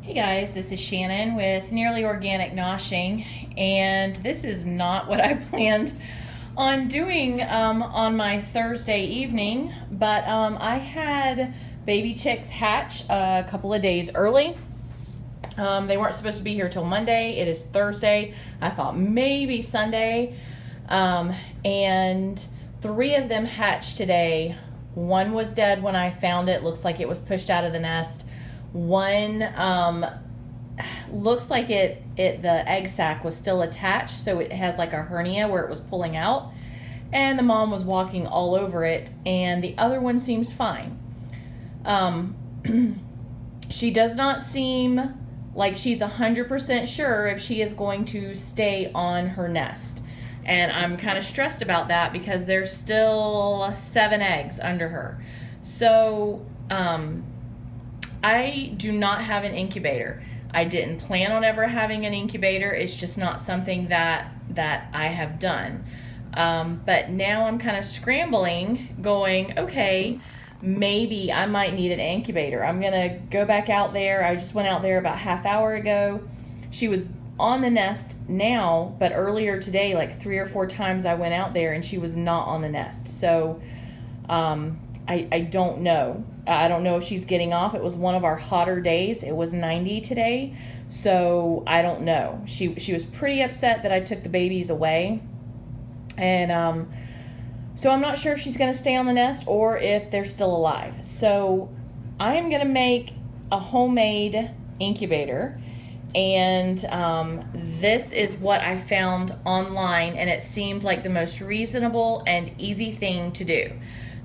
Hey guys, this is Shannon with Nearly Organic Noshing, and this is not what I planned on doing on my Thursday evening, but I had baby chicks hatch a couple of days early. They weren't supposed to be here till Monday. It is Thursday. I thought maybe Sunday, and 3 of them hatched today. One was dead when I found it. Looks like it was pushed out of the nest. One looks like the egg sac was still attached, so it has like a hernia where it was pulling out, and the mom was walking all over it, and the other one seems fine. She does not seem like she's 100% sure if she is going to stay on her nest, and I'm kind of stressed about that because there's still 7 eggs under her. So I do not have an incubator. I didn't plan on ever having an incubator. It's just not something that I have done. But now I'm kind of scrambling, going, okay, maybe I might need an incubator. I'm going to go back out there. I just went out there about half hour ago. She was on the nest now, but earlier today, like 3 or 4 times I went out there and she was not on the nest. So I don't know. I don't know if she's getting off. It was one of our hotter days. It was 90 today. So I don't know. She was pretty upset that I took the babies away. And so I'm not sure if she's going to stay on the nest or if they're still alive. So I am going to make a homemade incubator. And this is what I found online, and it seemed like the most reasonable and easy thing to do.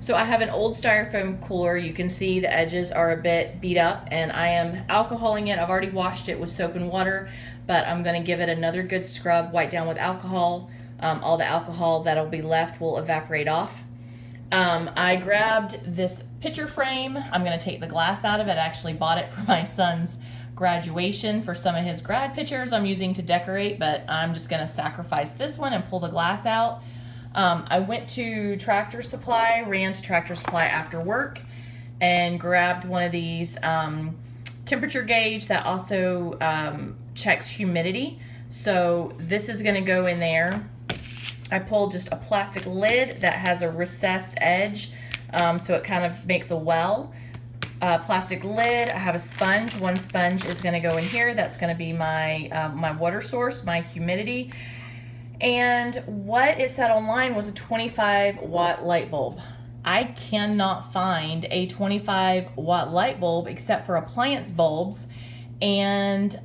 So I have an old styrofoam cooler. You can see the edges are a bit beat up, and I am alcoholing it. I've already washed it with soap and water, but I'm going to give it another good scrub, wipe down with alcohol. All the alcohol that'll be left will evaporate off. I grabbed this picture frame. I'm going to take the glass out of it. I actually bought it for my son's graduation for some of his grad pictures I'm using to decorate, but I'm just going to sacrifice this one and pull the glass out. I went to Tractor Supply, ran to Tractor Supply after work, and grabbed one of these temperature gauge that also checks humidity. So this is going to go in there. I pulled just a plastic lid that has a recessed edge, so it kind of makes a well. Plastic lid. I have a sponge. One sponge is going to go in here. That's going to be my my water source, my humidity. And what it said online was a 25-watt light bulb. I cannot find a 25-watt light bulb except for appliance bulbs, and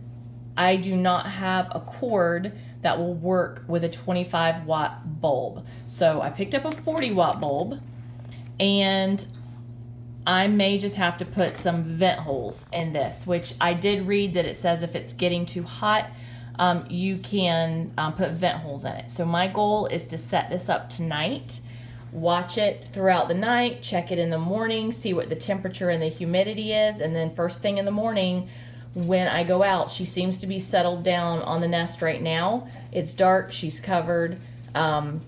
I do not have a cord that will work with a 25-watt bulb. So I picked up a 40-watt bulb, and I may just have to put some vent holes in this, which I did read that it says if it's getting too hot, you can put vent holes in it. So my goal is to set this up tonight, watch it throughout the night, check it in the morning, see what the temperature and the humidity is, and then first thing in the morning when I go out, she seems to be settled down on the nest right now. It's dark, she's covered. I'm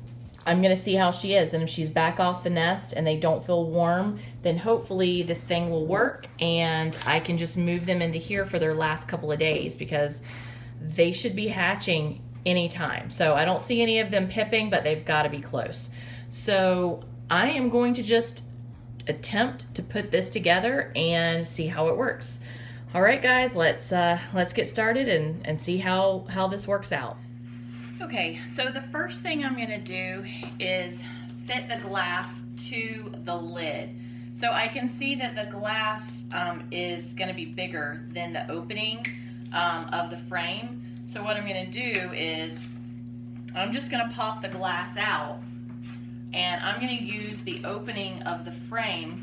gonna see how she is, and if she's back off the nest and they don't feel warm, then hopefully this thing will work and I can just move them into here for their last couple of days, because they should be hatching anytime. So I don't see any of them pipping, but they've got to be close. So I am going to just attempt to put this together and see how it works. All right, guys, let's get started and see how this works out. Okay, so the first thing I'm going to do is fit the glass to the lid. So I can see that the glass is going to be bigger than the opening of the frame. So what I'm going to do is I'm just going to pop the glass out, and I'm going to use the opening of the frame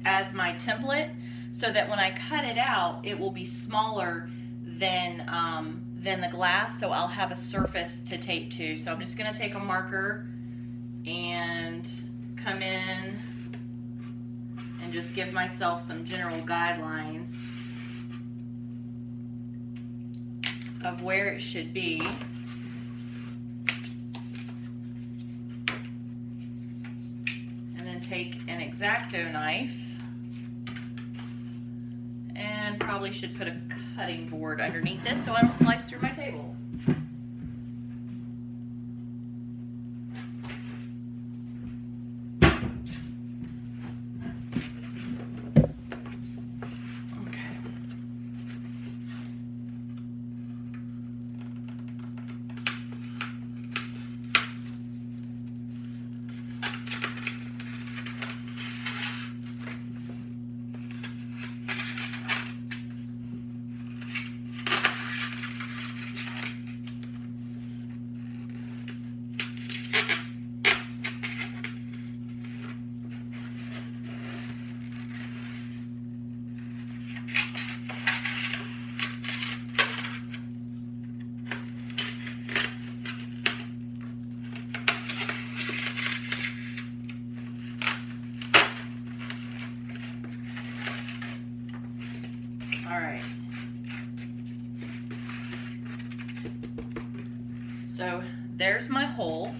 as my template, so that when I cut it out, it will be smaller than the glass, so I'll have a surface to tape to. So I'm just going to take a marker and come in and just give myself some general guidelines of where it should be. And then take an X-Acto knife and probably probably should put a cutting board underneath this so I don't slice through my table. All right. So there's my hole.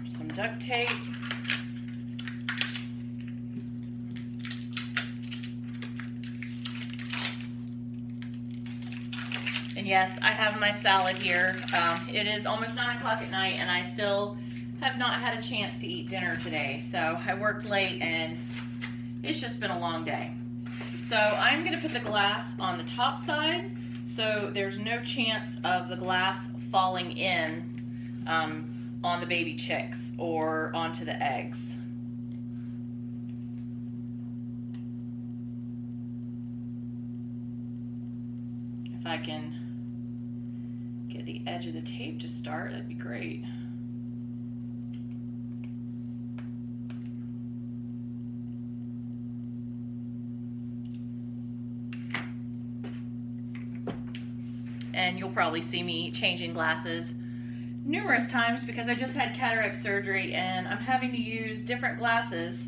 Some duct tape. And yes, I have my salad here. It is almost 9 o'clock at night and I still have not had a chance to eat dinner today. So I worked late and it's just been a long day. So I'm gonna put the glass on the top side so there's no chance of the glass falling in on the baby chicks or onto the eggs. If I can get the edge of the tape to start, that'd be great. And you'll probably see me changing glasses numerous times because I just had cataract surgery and I'm having to use different glasses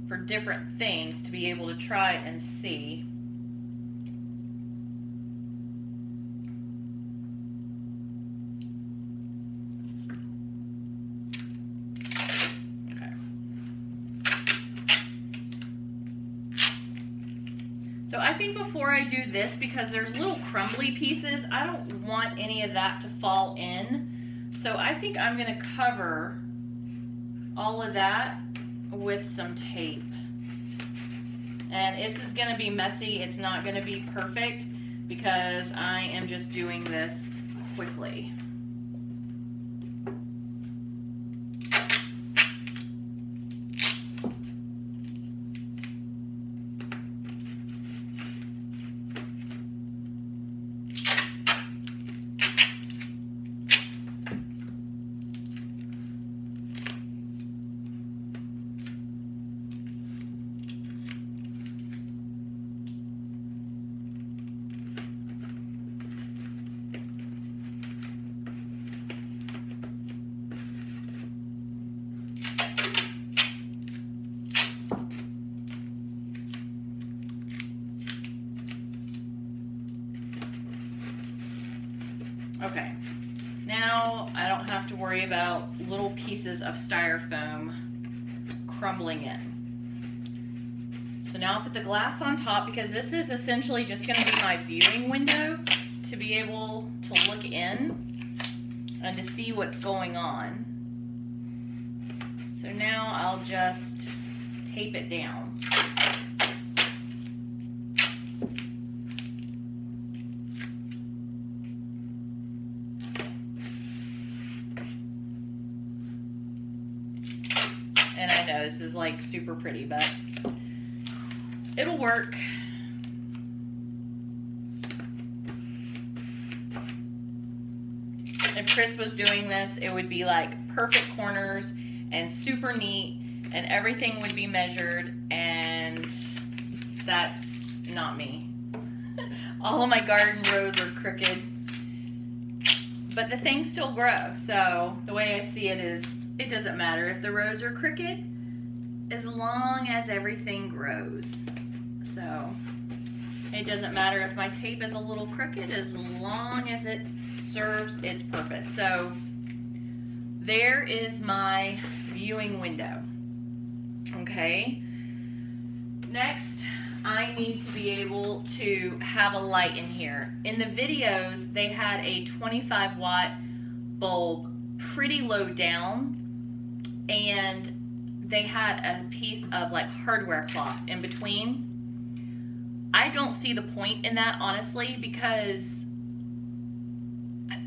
for different things to be able to try and see. So I think before I do this, because there's little crumbly pieces, I don't want any of that to fall in. So I think I'm gonna cover all of that with some tape. And this is gonna be messy, it's not gonna be perfect because I am just doing this quickly. Okay, now I don't have to worry about little pieces of styrofoam crumbling in. So now I'll put the glass on top because this is essentially just going to be my viewing window to be able to look in and to see what's going on. So now I'll just tape it down. And I know this is like super pretty, but it'll work. If Chris was doing this, it would be like perfect corners and super neat and everything would be measured, and that's not me. All of my garden rows are crooked, but the things still grow. So the way I see it is, it doesn't matter if the rows are crooked as long as everything grows. So it doesn't matter if my tape is a little crooked as long as it serves its purpose. So there is my viewing window. Okay. Next, I need to be able to have a light in here. In the videos, they had a 25 watt bulb pretty low down, and they had a piece of like hardware cloth in between. I don't see the point in that, honestly, because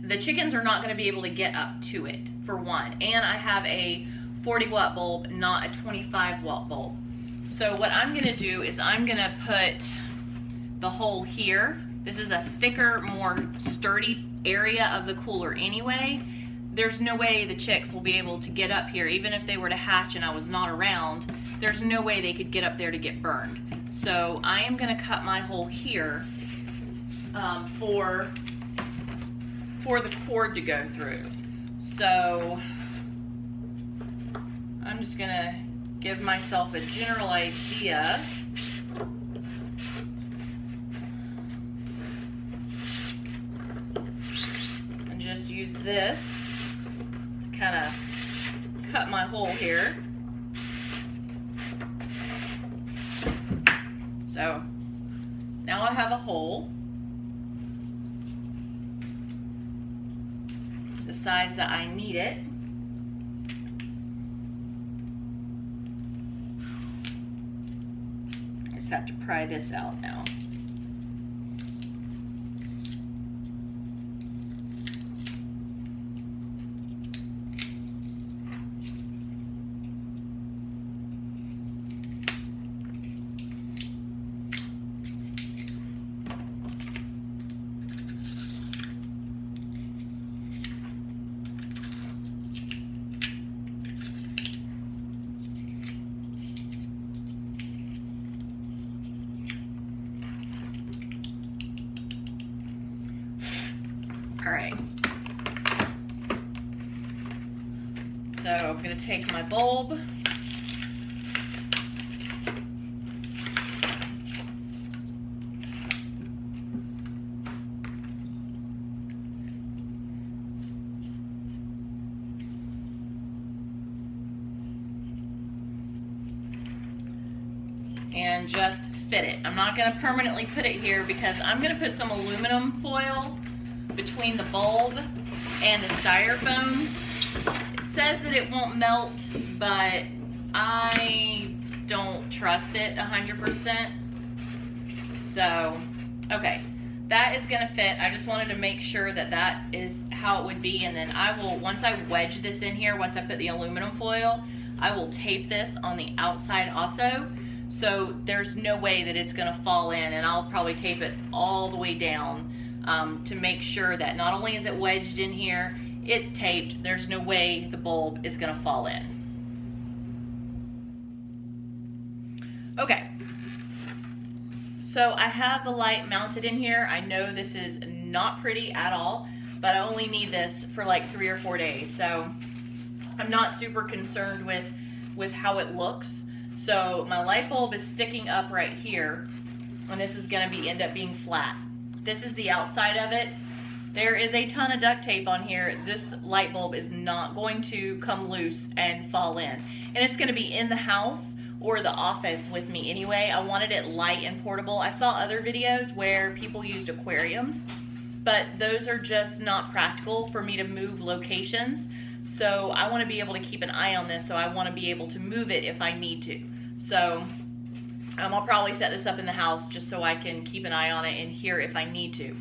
the chickens are not going to be able to get up to it, for one. And I have a 40 watt bulb, not a 25 watt bulb. So what I'm going to do is I'm going to put the hole here. This is a thicker, more sturdy area of the cooler anyway. There's no way the chicks will be able to get up here. Even if they were to hatch and I was not around, there's no way they could get up there to get burned. So I am going to cut my hole here for the cord to go through. So I'm just going to give myself a general idea. And just use this to kind of cut my hole here. So now I have a hole the size that I need it. I just have to pry this out now. All right, so I'm going to take my bulb, and just fit it. I'm not going to permanently put it here because I'm going to put some aluminum foil between the bulb and the styrofoam. It says that it won't melt, but I don't trust it 100%. So, okay, that is gonna fit. I just wanted to make sure that that is how it would be, and then I will, once I wedge this in here, once I put the aluminum foil, I will tape this on the outside also, so there's no way that it's gonna fall in, and I'll probably tape it all the way down to make sure that not only is it wedged in here, it's taped. There's no way the bulb is going to fall in. Okay, so I have the light mounted in here. I know this is not pretty at all, but I only need this for like 3 or 4 days, so I'm not super concerned with how it looks. So my light bulb is sticking up right here, and this is going to end up being flat. This is the outside of it. There is a ton of duct tape on here. This light bulb is not going to come loose and fall in. And it's going to be in the house or the office with me anyway. I wanted it light and portable. I saw other videos where people used aquariums, but those are just not practical for me to move locations. So I want to be able to keep an eye on this, so I want to be able to move it if I need to. So I'll probably set this up in the house just so I can keep an eye on it in here if I need to.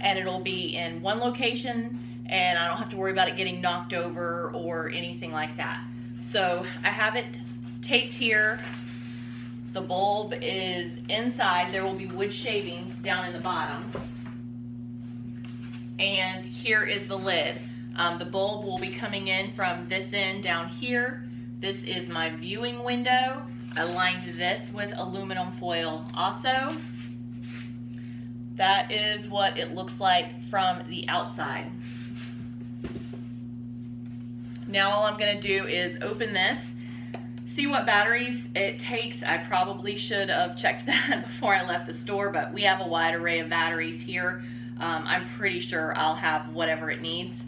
And it'll be in one location, and I don't have to worry about it getting knocked over or anything like that. So I have it taped here. The bulb is inside. There will be wood shavings down in the bottom. And here is the lid. The bulb will be coming in from this end down here. This is my viewing window. I lined this with aluminum foil also. That is what it looks like from the outside. Now all I'm going to do is open this, see what batteries it takes. I probably should have checked that before I left the store, but we have a wide array of batteries here. I'm pretty sure I'll have whatever it needs.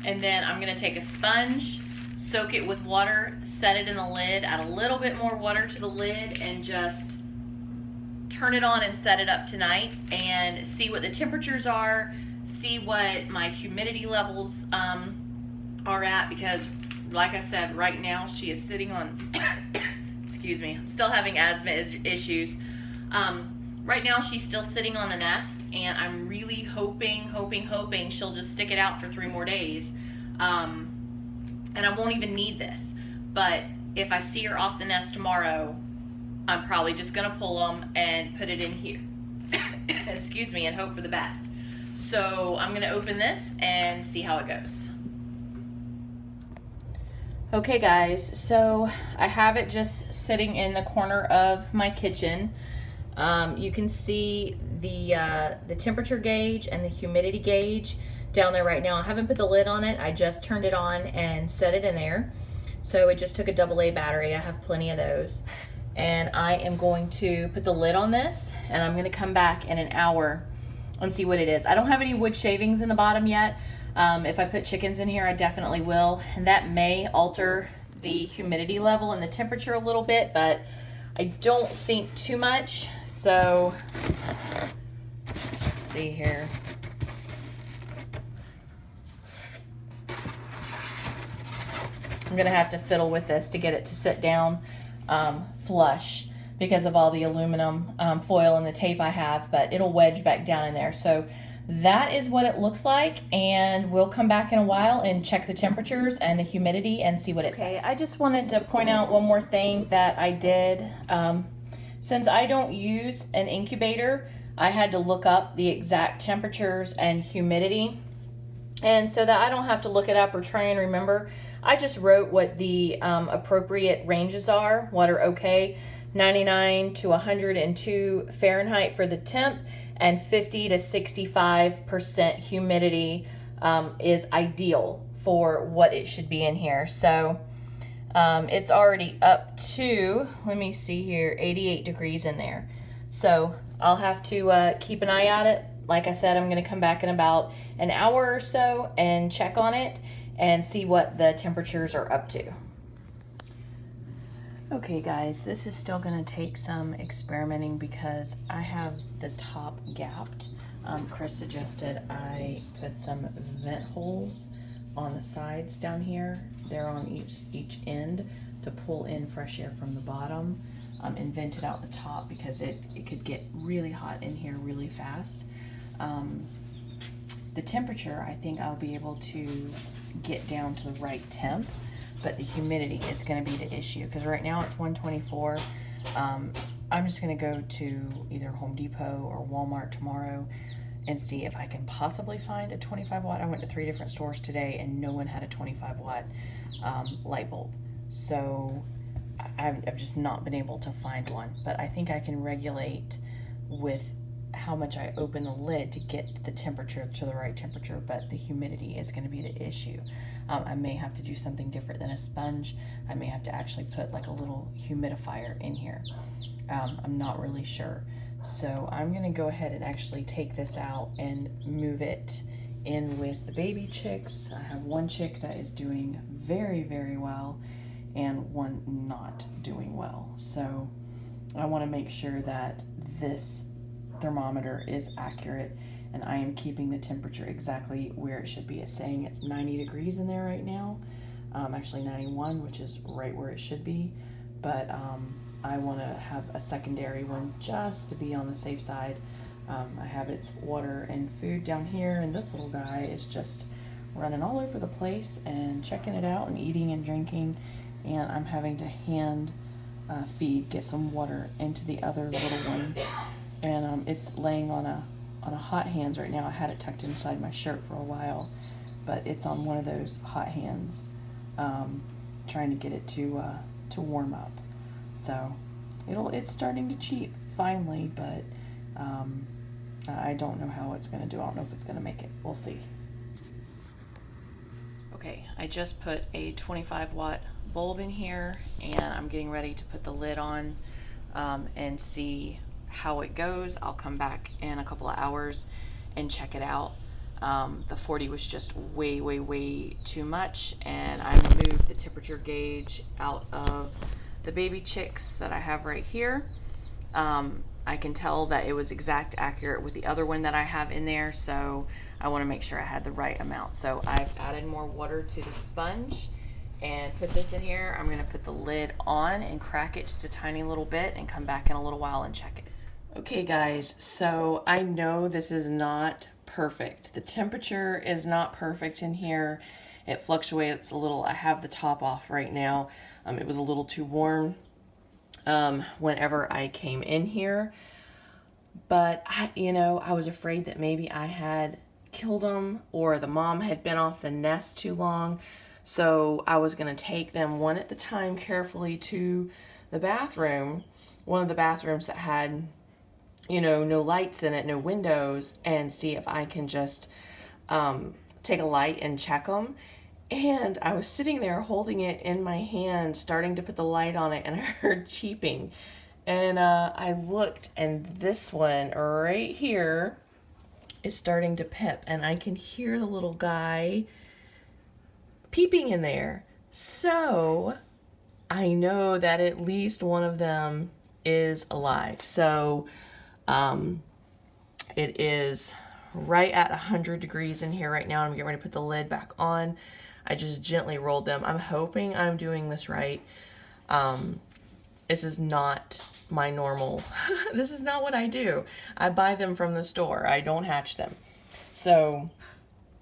And then I'm going to take a sponge, soak it with water, set it in the lid, add a little bit more water to the lid, and just turn it on and set it up tonight and see what the temperatures are, see what my humidity levels are at, because like I said, right now she is sitting on excuse me, I'm still having asthma issues. Right now she's still sitting on the nest, and I'm really hoping she'll just stick it out for 3 more days, and I won't even need this. But if I see her off the nest tomorrow, I'm probably just gonna pull them and put it in here excuse me, and hope for the best. So I'm gonna open this and see how it goes. Okay guys, so I have it just sitting in the corner of my kitchen. You can see the temperature gauge and the humidity gauge down there right now. I haven't put the lid on it. I just turned it on and set it in there. So it just took a AA battery. I have plenty of those. And I am going to put the lid on this, and I'm gonna come back in an hour and see what it is. I don't have any wood shavings in the bottom yet. If I put chickens in here, I definitely will. And that may alter the humidity level and the temperature a little bit, but I don't think too much. So let's see here. I'm gonna have to fiddle with this to get it to sit down flush because of all the aluminum foil and the tape I have, but it'll wedge back down in there. So that is what it looks like, and we'll come back in a while and check the temperatures and the humidity and see what it says. I just wanted to point out one more thing that I did. Since I don't use an incubator, I had to look up the exact temperatures and humidity, and so that I don't have to look it up or try and remember, I just wrote what the appropriate ranges are, what are okay. 99 to 102 Fahrenheit for the temp, and 50 to 65% humidity is ideal for what it should be in here. So it's already up to, let me see here, 88 degrees in there. So I'll have to keep an eye at it. Like I said, I'm gonna come back in about an hour or so and check on it and see what the temperatures are up to. Okay guys, this is still gonna take some experimenting because I have the top gapped. Chris suggested I put some vent holes on the sides down here. They're on each end to pull in fresh air from the bottom and vent it out the top because it could get really hot in here really fast. The temperature, I think I'll be able to get down to the right temp, but the humidity is going to be the issue because right now it's 124. I'm just going to go to either Home Depot or Walmart tomorrow and see if I can possibly find a 25 watt. I went to 3 different stores today and no one had a 25 watt light bulb. So I've just not been able to find one, but I think I can regulate with how much I open the lid to get the temperature to the right temperature, but the humidity is going to be the issue. I may have to do something different than a sponge. I may have to actually put like a little humidifier in here. I'm not really sure. So I'm going to go ahead and actually take this out and move it in with the baby chicks. I have one chick that is doing very, very well and one not doing well. So I want to make sure that this thermometer is accurate and I am keeping the temperature exactly where it should be. It's saying it's 90 degrees in there right now, actually 91, which is right where it should be, but I want to have a secondary one just to be on the safe side. I have its water and food down here, and this little guy is just running all over the place and checking it out and eating and drinking, and I'm having to hand feed, get some water into the other little one. And it's laying on a hot hands right now. I had it tucked inside my shirt for a while, but it's on one of those hot hands, trying to get it to warm up. So it's starting to cheep finally, but I don't know how it's going to do. I don't know if it's going to make it. We'll see. Okay, I just put a 25 watt bulb in here, and I'm getting ready to put the lid on and see how it goes. I'll come back in a couple of hours and check it out. The 40 was just way too much, and I moved the temperature gauge out of the baby chicks that I have right here. I I can tell that it was exact accurate with the other one that I have in there, so I want to make sure I had the right amount. So I've added more water to the sponge and put this in here. I'm going to put the lid on and crack it just a tiny little bit and come back in a little while and check it. Okay guys, so I know this is not perfect. The temperature is not perfect in here. It fluctuates a little. I have the top off right now. It was a little too warm whenever I came in here, but I was afraid that maybe I had killed them or the mom had been off the nest too long. So I was going to take them one at a time carefully to the bathroom, one of the bathrooms that had, no lights in it, no windows, and see if I can just take a light and check them. And I was sitting there holding it in my hand, starting to put the light on it, and I heard cheeping. And I looked, and this one right here is starting to pip, and I can hear the little guy peeping in there. So I know that at least one of them is alive. So it is right at 100 degrees in here right now. I'm getting ready to put the lid back on. I just gently rolled them. I'm hoping I'm doing this right. This is not my normal, this is not what I do. I buy them from the store. I don't hatch them. So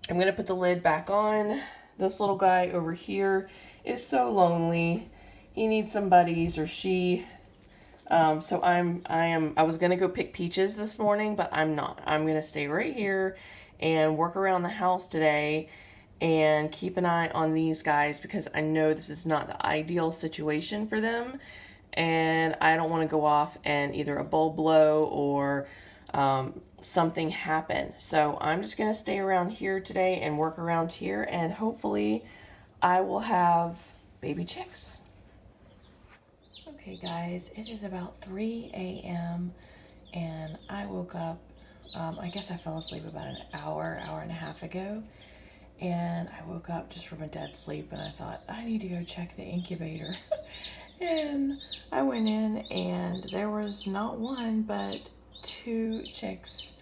I'm going to put the lid back on. This little guy over here is so lonely. He needs some buddies, or she. So I was going to go pick peaches this morning, but I'm not. I'm going to stay right here and work around the house today and keep an eye on these guys, because I know this is not the ideal situation for them, and I don't want to go off and either a bulb blow or something happen. So I'm just going to stay around here today and work around here, and hopefully I will have baby chicks. Okay guys, it is about 3 a.m. and I woke up, I guess I fell asleep about an hour and a half ago. And I woke up just from a dead sleep, and I thought, I need to go check the incubator. And I went in, and there was not one, but 2 chicks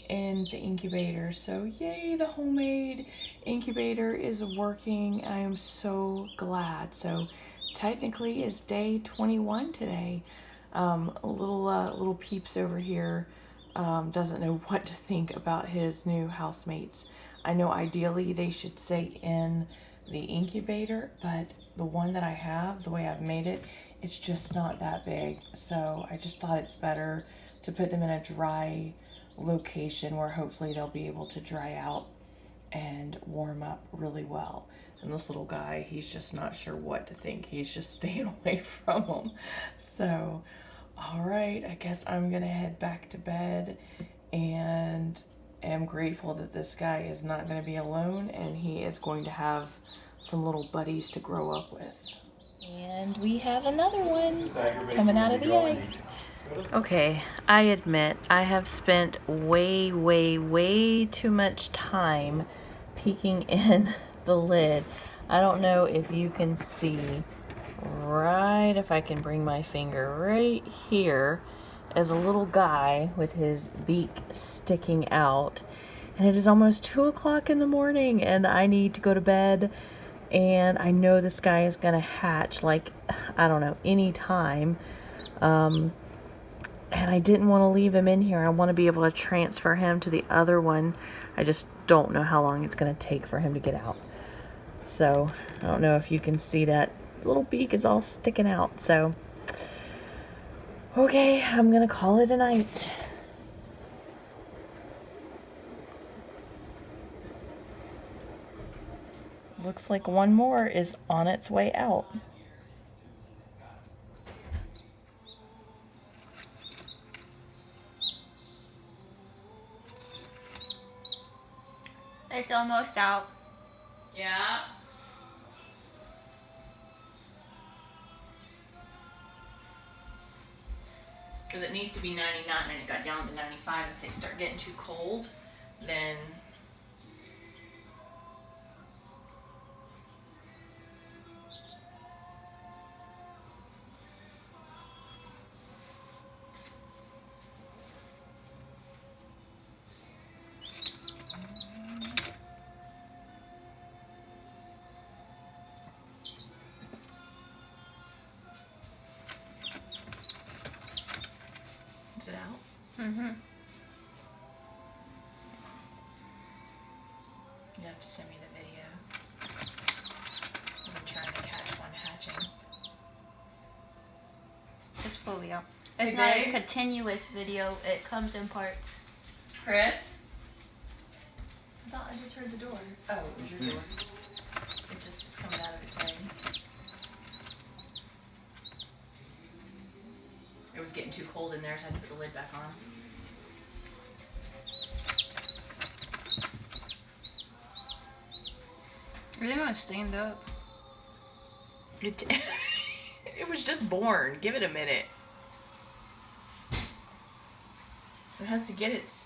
in the incubator. So yay, the homemade incubator is working. I am so glad. So technically it's day 21 today. Little Peeps over here doesn't know what to think about his new housemates. I know ideally they should stay in the incubator, but the one that I have, the way I've made it, it's just not that big. So I just thought it's better to put them in a dry location where hopefully they'll be able to dry out and warm up really well. And this little guy, he's just not sure what to think. He's just staying away from them. So, all right, I guess I'm gonna head back to bed, and am grateful that this guy is not going to be alone, and he is going to have some little buddies to grow up with. And we have another one coming out of the egg. Okay, I admit I have spent way too much time peeking in the lid. I don't know if you can see right, if I can bring my finger right here, as a little guy with his beak sticking out, and it is almost 2 o'clock in the morning, and I need to go to bed, and I know this guy is gonna hatch like, I don't know, any time, and I didn't want to leave him in here. I want to be able to transfer him to the other one. I just don't know how long it's gonna take for him to get out. So I don't know if you can see that little beak is all sticking out. So okay, I'm gonna call it a night. Looks like one more is on its way out. It's almost out. Yeah. Because it needs to be 99 and it got down to 95. If they start getting too cold, then Is it out? Mm-hmm. You have to send me the video. I'm trying to catch one hatching. It's fully out. It's Hey, not a babe? continuous video. It comes in parts. Chris? I thought I just heard the door. Oh, it was your door. It just is coming out of its egg. It was getting too cold in there, so I had to put the lid back on. Are they gonna stand up? It, it was just born. Give it a minute. It has to get its